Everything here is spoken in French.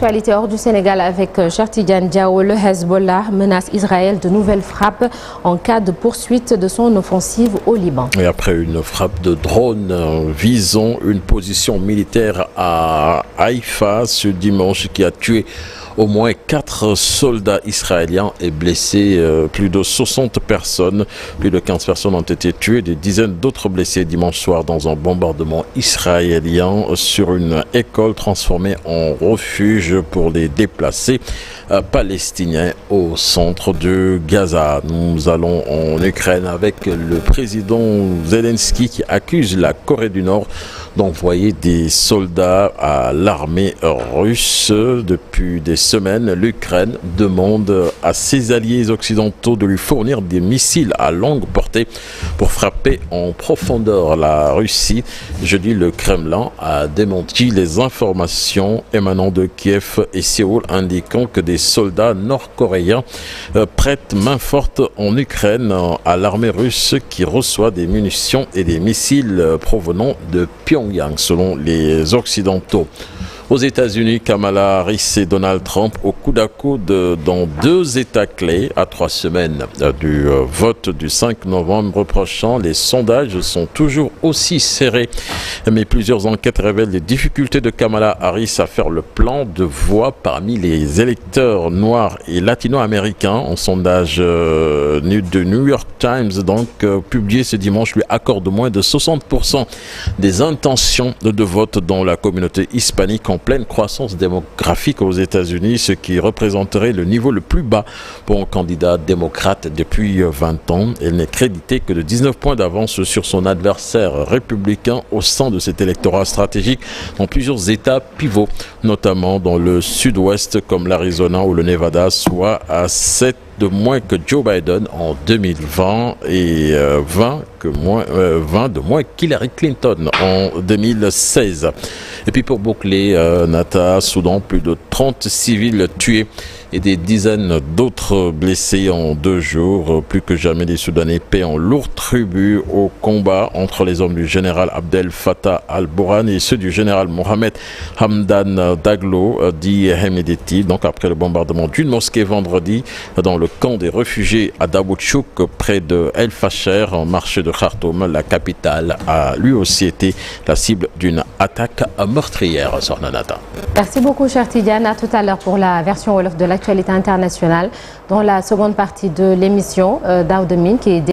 Actualité hors du Sénégal avec Cheikh Tidiane Diao. Le Hezbollah menace Israël de nouvelles frappes en cas de poursuite de son offensive au Liban. Et après une frappe de drone visant une position militaire à Haïfa ce dimanche qui a tué au moins 4 soldats israéliens et blessé plus de 60 personnes. Plus de 15 personnes ont été tuées, des dizaines d'autres blessés dimanche soir dans un bombardement israélien sur une école transformée en refuge pour les déplacés palestiniens au centre de Gaza. Nous allons en Ukraine avec le président Zelensky qui accuse la Corée du Nord d'envoyer des soldats à l'armée russe. Depuis des semaines, l'Ukraine demande à ses alliés occidentaux de lui fournir des missiles à longue portée pour frapper en profondeur la Russie. Jeudi, le Kremlin a démenti les informations émanant de Kiev et Séoul indiquant que des soldats nord-coréens prêtent main forte en Ukraine à l'armée russe qui reçoit des munitions et des missiles provenant de Pyongyang, selon les Occidentaux. Aux États-Unis, Kamala Harris et Donald Trump au coude à coude dans 2 États clés à 3 semaines du vote du 5 novembre prochain. Les sondages sont toujours aussi serrés, mais plusieurs enquêtes révèlent les difficultés de Kamala Harris à faire le plein de voix parmi les électeurs noirs et latino-américains. Un sondage de New York Times, publié ce dimanche, lui accorde moins de 60% des intentions de vote dans la communauté hispanique en pleine croissance démographique aux États-Unis, ce qui représenterait le niveau le plus bas pour un candidat démocrate depuis 20 ans. Elle n'est créditée que de 19 points d'avance sur son adversaire républicain au sein de cet électorat stratégique dans plusieurs États pivots, notamment dans le sud-ouest comme l'Arizona ou le Nevada, soit à 7 de moins que Joe Biden en 2020 et 20 de moins qu'Hillary Clinton en 2016. Et puis pour boucler, Nata, Soudan, plus de 30 civils tués et des dizaines d'autres blessés en 2 jours. Plus que jamais, les Soudanais paient en lourd tribut au combat entre les hommes du général Abdel Fattah al-Burhan et ceux du général Mohamed Hamdan Daglo, dit Hemedti. Donc après le bombardement d'une mosquée vendredi dans le camp des réfugiés à Daboutchouk, près de El Fasher, en marché de Khartoum, la capitale a lui aussi été la cible d'une attaque meurtrière. Sornanata. Merci beaucoup, cher Tidiane. À tout à l'heure pour la version Wolof de l'actualité internationale. Dans la seconde partie de l'émission, Daouda Mine qui est